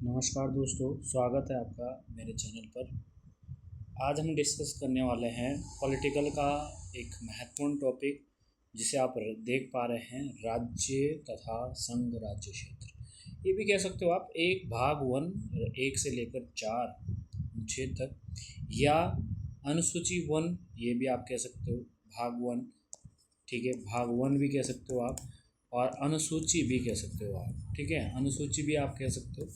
नमस्कार दोस्तों, स्वागत है आपका मेरे चैनल पर। आज हम डिस्कस करने वाले हैं पॉलिटिकल का एक महत्वपूर्ण टॉपिक, जिसे आप देख पा रहे हैं, राज्य तथा संघ राज्य क्षेत्र। ये भी कह सकते हो आप एक भाग 1 1 से लेकर 4 अनुच्छेद तक, या अनुसूची 1 ये भी आप कह सकते हो, भाग 1। ठीक है, भाग 1 भी कह सकते हो आप, और अनुसूची भी कह सकते हो आप। ठीक है, अनुसूची भी आप कह सकते हो,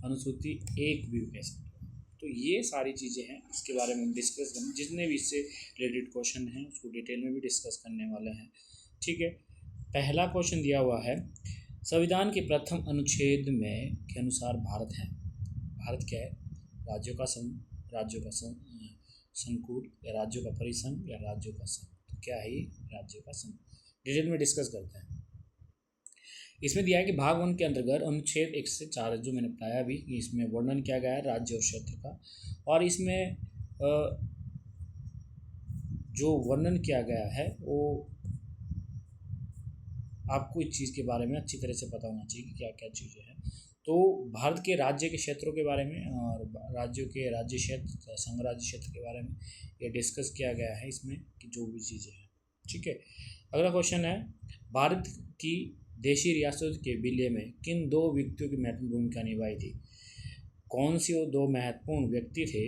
अनुसूची 1 भी कह सकते हो। तो ये सारी चीज़ें हैं, इसके बारे में हम डिस्कस करें। जितने भी इससे रिलेटेड क्वेश्चन हैं उसको डिटेल में भी डिस्कस करने वाले हैं। ठीक है, पहला क्वेश्चन दिया हुआ है, संविधान के प्रथम अनुच्छेद में के अनुसार भारत है। भारत क्या है? राज्यों का संघ, राज्यों का संकुल, या राज्यों का परिसंघ, या राज्यों का संघ। तो क्या है ये? राज्यों का संघ। डिटेल में डिस्कस करते हैं। इसमें दिया है कि भाग 1 के अंतर्गत अनुच्छेद 1 से 4, जो मैंने बताया अभी, कि इसमें वर्णन किया गया है राज्य और क्षेत्र का, और इसमें जो वर्णन किया गया है वो आपको इस चीज़ के बारे में अच्छी तरह से पता होना चाहिए कि क्या क्या चीज़ें हैं। तो भारत के राज्य के क्षेत्रों के बारे में और राज्यों के राज्य क्षेत्र, संघ राज्य क्षेत्र के बारे में ये डिस्कस किया गया है इसमें, कि जो भी चीज़ें हैं। ठीक है, अगला क्वेश्चन है, भारत की देशी रियासतों के विलय में किन 2 व्यक्तियों की महत्वपूर्ण भूमिका निभाई थी? कौन सी वो 2 महत्वपूर्ण व्यक्ति थे?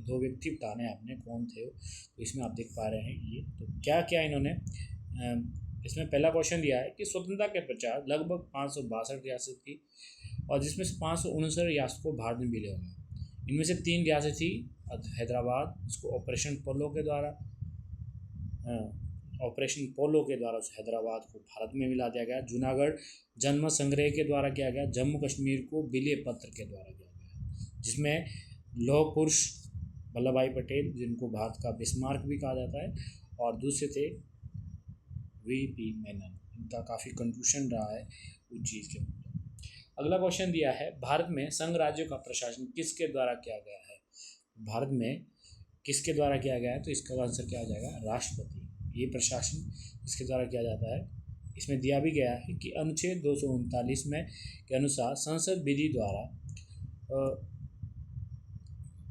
2 व्यक्ति बताने आपने, कौन थे वो? तो इसमें आप देख पा रहे हैं ये, तो क्या क्या इन्होंने इसमें पहला क्वेश्चन दिया है कि स्वतंत्रता के पश्चात लगभग 562 रियासत थी, और जिसमें से 569 रियासत को भारत में विलय हुआ। इनमें से 3 रियासत थी हैदराबाद, इसको ऑपरेशन पोलो के द्वारा उस हैदराबाद को भारत में मिला दिया गया। जूनागढ़ जन्म संग्रह के द्वारा किया गया। जम्मू कश्मीर को विलय पत्र के द्वारा किया गया, जिसमें लौह पुरुष वल्लभ भाई पटेल, जिनको भारत का बिस्मार्क भी कहा जाता है, और दूसरे थे वीपी मेनन। इनका काफ़ी कंफ्यूजन रहा है उस चीज़ के मतलब। अगला क्वेश्चन दिया है, भारत में संघ राज्यों का प्रशासन किसके द्वारा किया गया है? भारत में किसके द्वारा किया गया है? तो इसका आंसर क्या आ जाएगा? राष्ट्रपति। ये प्रशासन इसके द्वारा किया जाता है। इसमें दिया भी गया है कि अनुच्छेद 239 में के अनुसार संसद विधि द्वारा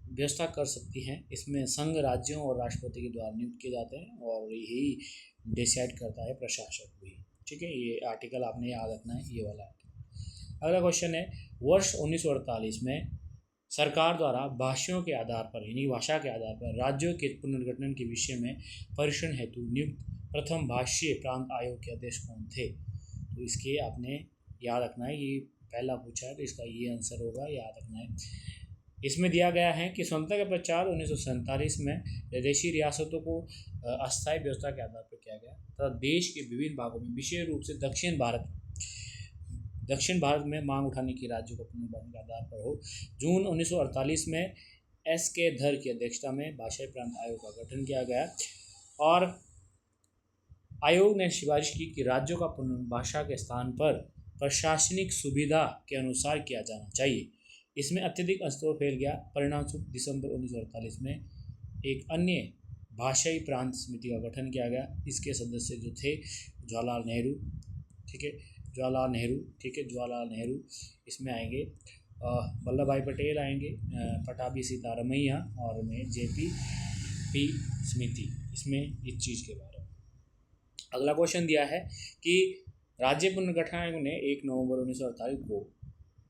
व्यवस्था कर सकती हैं। इसमें संघ राज्यों और राष्ट्रपति के द्वारा नियुक्त किए जाते हैं, और यही डिसाइड करता है प्रशासक भी। ठीक है, ये आर्टिकल आपने याद रखना है, ये वाला आर्टिकल। अगला क्वेश्चन है, वर्ष 1948 में सरकार द्वारा भाषाओं के आधार पर, यानी भाषा के आधार पर राज्यों के पुनर्गठन के विषय में परीक्षण हेतु नियुक्त प्रथम भाषीय प्रांत आयोग के अध्यक्ष कौन थे? तो इसके आपने याद रखना है, ये पहला पूछा है तो इसका ये आंसर होगा, याद रखना है। इसमें दिया गया है कि स्वतंत्रता के पश्चात 1947 में विदेशी रियासतों को अस्थायी व्यवस्था के आधार पर किया गया, तथा देश के विभिन्न भागों में, विशेष रूप से दक्षिण भारत में मांग उठाने की राज्यों को पुनर्गठन के आधार पर हो। जून 1948 में S.K. धर की अध्यक्षता में भाषाई प्रांत आयोग का गठन किया गया, और आयोग ने सिफारिश की कि राज्यों का पुनर्भाषा के स्थान पर प्रशासनिक सुविधा के अनुसार किया जाना चाहिए। इसमें अत्यधिक अस्तित्व फैल गया। परिणामस्वरूप दिसंबर 1948 में एक अन्य भाषाई प्रांत समिति का गठन किया गया। इसके सदस्य जो थे जवाहरलाल नेहरू, ठीक है, जवाहरलाल नेहरू इसमें आएंगे, वल्लभ भाई पटेल आएंगे, पटाभी सीतारमैया, और में JP समिति, इसमें इस चीज़ के बारे में। अगला क्वेश्चन दिया है कि राज्य पुनर्गठन आयोग ने 1 नवंबर 1948 को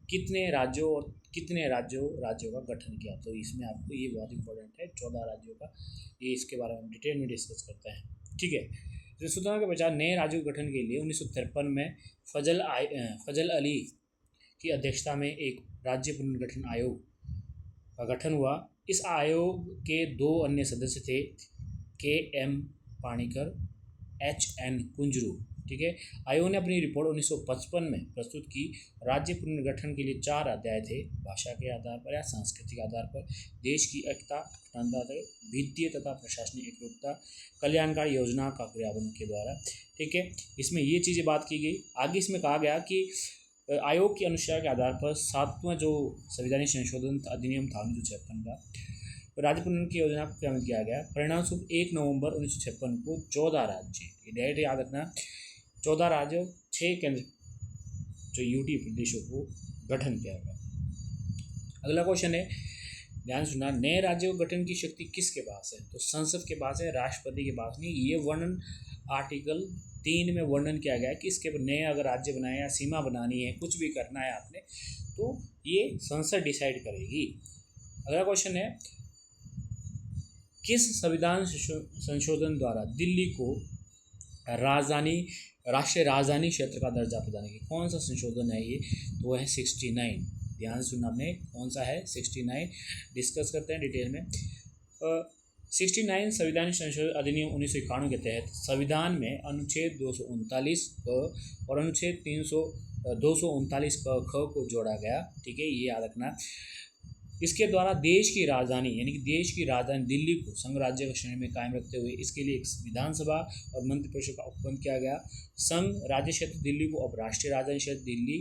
कितने राज्यों का गठन किया? तो इसमें आपको ये बहुत इंपॉर्टेंट है, 14 राज्यों का। ये इसके बारे में डिटेल में डिस्कस करते हैं। ठीक है, तो स्वतंत्रता के पश्चात नए राज्यों के गठन के लिए 1953 में फजल अली की अध्यक्षता में एक राज्य पुनर्गठन आयोग का गठन हुआ। इस आयोग के 2 अन्य सदस्य थे, KM पाणिकर, HN कुंजरू। ठीक है, आयोग ने अपनी रिपोर्ट 1955 में प्रस्तुत की। राज्य पुनर्गठन के लिए 4 अध्याय थे, भाषा के आधार पर या सांस्कृतिक आधार पर, देश की एकता, वित्तीय तथा प्रशासनिक एकरूपता, कल्याणकारी योजना का क्रियान्वयन के द्वारा। ठीक है, इसमें ये चीज़ें बात की गई। आगे इसमें कहा गया कि आयोग की अनुशंसा के आधार पर 7वां जो संवैधानिक संशोधन अधिनियम था 1956 का, राज्य पुनर्गठन की योजना को क्रियान्वित किया गया। परिणामस्वरूप 1 नवंबर 1956 को 14 राज्य, ये डेट याद रखना, 14 राज्यों 6 केंद्र जो UT प्रदेशों को गठन किया गया। अगला क्वेश्चन है, ध्यान सुनना, नए राज्य को गठन की शक्ति किसके पास है? तो संसद के पास है, राष्ट्रपति के पास नहीं। ये वर्णन आर्टिकल 3 में वर्णन किया गया है कि इसके नए अगर राज्य बनाए या सीमा बनानी है, कुछ भी करना है आपने, तो ये संसद डिसाइड करेगी। अगला क्वेश्चन है, किस संविधान संशोधन द्वारा दिल्ली को राष्ट्रीय राजधानी क्षेत्र का दर्जा प्रदान किया? कौन सा संशोधन है ये? तो वो है 69। ध्यान सुनना आपने, कौन सा है? 69। डिस्कस करते हैं डिटेल में। 69 संविधान संशोधन अधिनियम 1991 के तहत संविधान में अनुच्छेद 239 और अनुच्छेद 239 ख को जोड़ा गया। ठीक है, ये याद रखना। इसके द्वारा देश की राजधानी यानी कि देश की राजधानी दिल्ली को संघ राज्य की श्रेणी में कायम रखते हुए इसके लिए एक विधानसभा और मंत्रिपरिषद का उपबंध किया गया। संघ राज्य क्षेत्र दिल्ली को अब राष्ट्रीय राजधानी क्षेत्र दिल्ली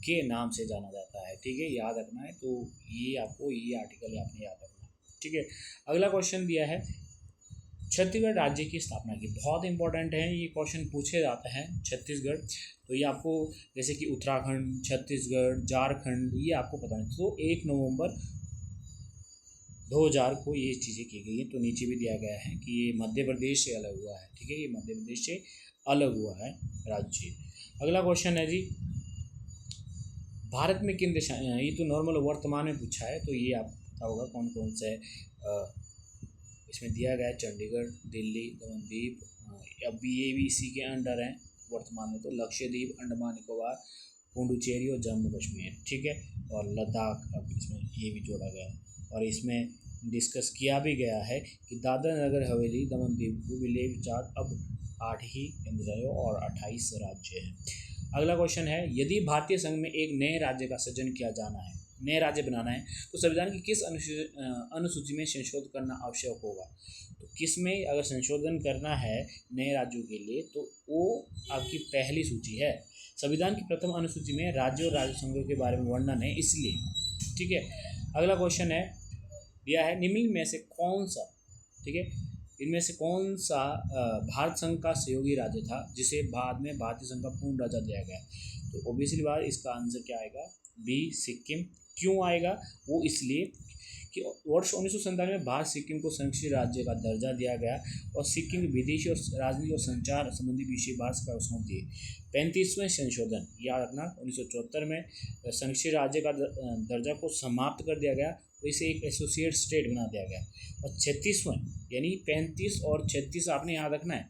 के नाम से जाना जाता है। ठीक है, याद रखना है। तो ये आपको ये आर्टिकल आपने याद रखना है। ठीक है, अगला क्वेश्चन दिया है, छत्तीसगढ़ राज्य की स्थापना की। बहुत इंपॉर्टेंट है, ये क्वेश्चन पूछे जाते हैं। छत्तीसगढ़, तो ये आपको जैसे कि उत्तराखंड, छत्तीसगढ़, झारखंड, ये आपको पता नहीं। तो 1 नवंबर 2000 को ये चीज़ें की गई हैं। तो नीचे भी दिया गया है कि ये मध्य प्रदेश से अलग हुआ है। ठीक है, ये मध्य प्रदेश से अलग हुआ है राज्य। अगला क्वेश्चन है जी, भारत में किन देश, ये तो नॉर्मल वर्तमान में पूछा है, तो ये आपको पता होगा कौन कौन से इसमें दिया गया है। चंडीगढ़, दिल्ली, दमनदीप, अब ये भी इसी के अंडर हैं वर्तमान में। तो लक्षद्वीप, अंडमान निकोबार, पुडुचेरी और जम्मू कश्मीर। ठीक है, और लद्दाख अब इसमें ये भी जोड़ा गया है। और इसमें डिस्कस किया भी गया है कि दादरा नगर हवेली, दमनदीप को विलय विचार अब 8 ही केंद्र और 28 राज्य हैं। अगला क्वेश्चन है, यदि भारतीय संघ में एक नए राज्य का सृजन किया जाना है, नए राज्य बनाना है, तो संविधान की किस अनुसूची में संशोधन करना आवश्यक होगा? तो किस में अगर संशोधन करना है नए राज्यों के लिए, तो वो आपकी पहली सूची है। संविधान की प्रथम अनुसूची में राज्यों और राज्य संघों के बारे में वर्णन है, इसलिए। ठीक है, अगला क्वेश्चन है, दिया है, निम्न में से कौन सा, ठीक है, इनमें से कौन सा भारत संघ का सहयोगी राज्य था जिसे बाद में भारतीय संघ का पूर्ण दर्जा दिया गया? तो ऑब्वियसली बात, इसका आंसर क्या आएगा? बी, सिक्किम। क्यों आएगा? वो इसलिए कि वर्ष 1997 में भारत सिक्किम को संरक्षित राज्य का दर्जा दिया गया और सिक्किम के विदेशी और राजनीतिक और संचार संबंधी विषय भारत सरकार को सौंप दिए। 35वें संशोधन, याद रखना, 1974 में संरक्षित राज्य का दर्जा को समाप्त कर दिया गया और इसे एक एसोसिएट स्टेट बना दिया गया। और 36वें, यानी 35 और 36 आपने याद रखना है।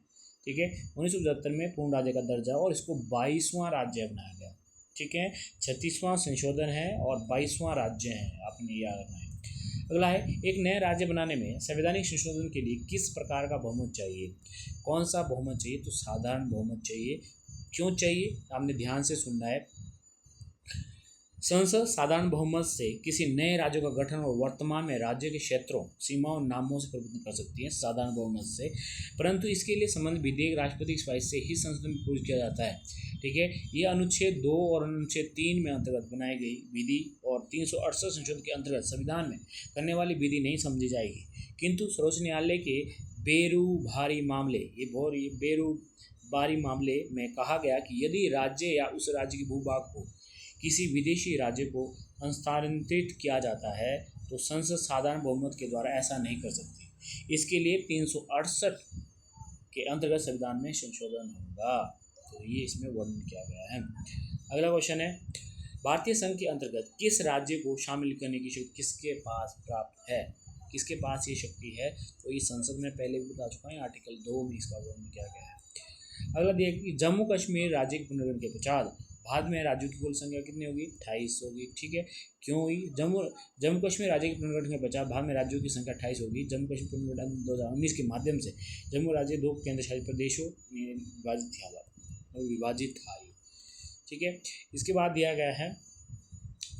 ठीक है, 1975 में पूर्ण राज्य का दर्जा और इसको 22वां राज्य बनाया गया। ठीक है, 36वां संशोधन है और 22वां राज्य है, आपने याद रखना है। अगला है, एक नए राज्य बनाने में संवैधानिक संशोधन के लिए किस प्रकार का बहुमत चाहिए? कौन सा बहुमत चाहिए? तो साधारण बहुमत चाहिए। क्यों चाहिए? आपने ध्यान से सुनना है। संसद साधारण बहुमत से किसी नए राज्य का गठन और वर्तमान में राज्य के क्षेत्रों, सीमाओं, नामों से परिवर्तन कर सकती है साधारण बहुमत से, परंतु इसके लिए संबंधित विधेयक राष्ट्रपति की सिफारिश से ही संसद में पेश किया जाता है। ठीक है, ये अनुच्छेद 2 और अनुच्छेद 3 में अंतर्गत बनाई गई विधि और 368 संशोधन के अंतर्गत संविधान में करने वाली विधि नहीं समझी जाएगी। किंतु सर्वोच्च न्यायालय के बेरुबारी मामले में कहा गया कि यदि राज्य या उस राज्य के भूभाग को किसी विदेशी राज्य को हस्तांतरित किया जाता है तो संसद साधारण बहुमत के द्वारा ऐसा नहीं कर सकती। इसके लिए 368 के अंतर्गत संविधान में संशोधन होगा। तो ये इसमें वर्णन किया गया है। अगला क्वेश्चन है, भारतीय संघ के अंतर्गत किस राज्य को शामिल करने की शक्ति किसके पास प्राप्त है? किसके पास ये शक्ति है? तो ये संसद में पहले भी बता चुका है, आर्टिकल 2 में इसका वर्णन किया गया है। अगला देखिए, जम्मू कश्मीर राज्य के पुनर्गठन के पश्चात भारत में राज्यों की कुल संख्या कितनी होगी? 28 होगी। ठीक है, क्यों हुई? जम्मू कश्मीर राज्य के पुनर्गठन के पश्चात भारत में राज्यों की संख्या 28 होगी। जम्मू कश्मीर पुनर्गठन 2019 के माध्यम से जम्मू राज्य 2 केंद्र शासित प्रदेशों में विभाजित था। ठीक है, इसके बाद दिया गया है,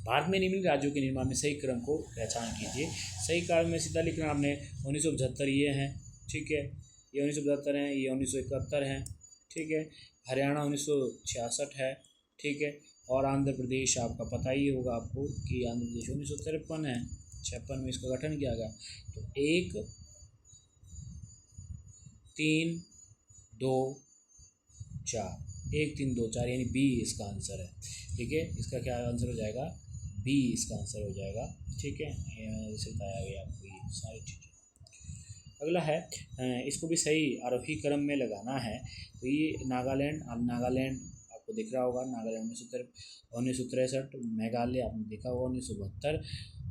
भारत में निम्नलिखित राज्यों के निर्माण में सही क्रम को पहचान कीजिए। सही क्रम में सीधा लिखना आपने 1975 ये हैं। ठीक है, ये 1975 हैं, ये 1971 हैं। ठीक है, हरियाणा 1966 है। ठीक है, और आंध्र प्रदेश आपका पता ही होगा आपको कि आंध्र प्रदेश 1953 है। 56 में इसका गठन किया गया। तो 1 3 2 4 1 3 2 4 यानी बी इसका आंसर है। ठीक है, इसका क्या आंसर हो जाएगा? बी इसका आंसर हो जाएगा। ठीक है, इसे बताया गया आपको ये सारी चीज़ें। अगला है, इसको भी सही आरोही क्रम में लगाना है। तो ये नागालैंड, नागालैंड आपको दिख रहा होगा, नागालैंड 1963, मेघालय आपने देखा होगा 1972,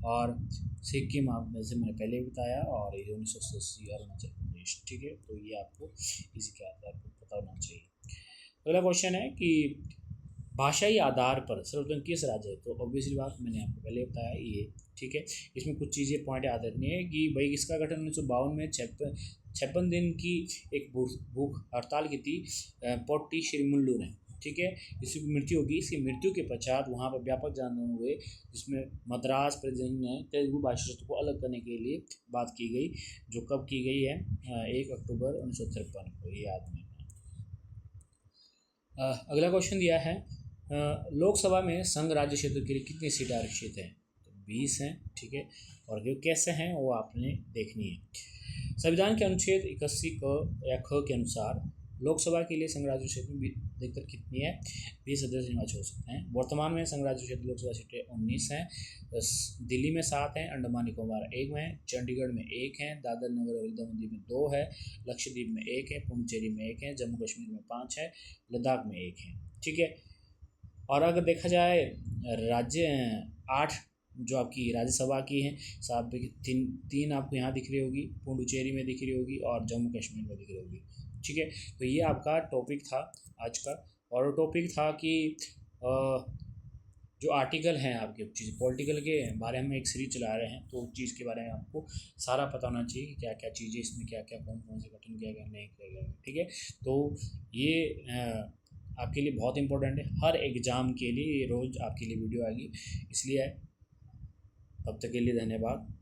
और सिक्किम आप में से मैंने पहले भी बताया, और ये 1980 अरुणाचल प्रदेश। ठीक है, तो ये आपको इसी के आधार पर पता होना चाहिए। अगला क्वेश्चन है कि भाषाई आधार पर सर्वप्रथम किस राज्य है? तो ऑब्वियसली बात मैंने आपको पहले बताया ये। ठीक है, इसमें कुछ चीज़ें पॉइंट याद रखनी है कि भाई इसका गठन 1952 में 56 दिन की एक भूख हड़ताल की थी पोट्टी श्रीमुल्लू ने। ठीक है, इसकी मृत्यु होगी। इसकी मृत्यु के पश्चात वहाँ पर व्यापक आंदोलन हुए, जिसमें मद्रास प्रेसिडेंट ने तेलुगु भाषा को अलग करने के लिए बात की गई, जो कब की गई है 1 अक्टूबर 1953 को, ये याद में। अगला क्वेश्चन दिया है, लोकसभा में संघ राज्य क्षेत्र के लिए कितनी सीटें आरक्षित हैं? तो 20 हैं। ठीक है, और जो कैसे हैं वो आपने देखनी है। संविधान के अनुच्छेद 81 क या ख के अनुसार लोकसभा के लिए संघ राज्य क्षेत्र में अधिकतर कितनी है? 20 सदस्य निर्वाचित हो सकते हैं। वर्तमान में संघ राज्य क्षेत्र लोकसभा सीटें 19 हैं। दिल्ली में 7 हैं, अंडमान निकोबार 1 में, चंडीगढ़ में 1 है, दादर नगर हवेली में 2 है, लक्षद्वीप में 1 है, पुडुचेरी में 1 है, जम्मू कश्मीर में 5 है, लद्दाख में 1 है। ठीक है, और अगर देखा जाए राज्य 8 जो आपकी राज्यसभा की हैं, सात में तीन आपको यहाँ दिख रही होगी, पुडुचेरी में दिख रही होगी, और जम्मू कश्मीर में दिख रही होगी। ठीक है, तो ये आपका टॉपिक था आज का। और टॉपिक था कि जो आर्टिकल हैं आपके चीज़ पॉलिटिकल के बारे में एक सीरीज चला रहे हैं, तो उस चीज़ के बारे में आपको सारा पता होना चाहिए कि क्या क्या चीज़ें इसमें, क्या क्या कौन कौन से गठन किया गया, नहीं किया गया। ठीक है, तो ये आपके लिए बहुत इंपॉर्टेंट है, हर एग्ज़ाम के लिए ये रोज़ आपके लिए वीडियो आएगी, इसलिए तब तक के लिए धन्यवाद।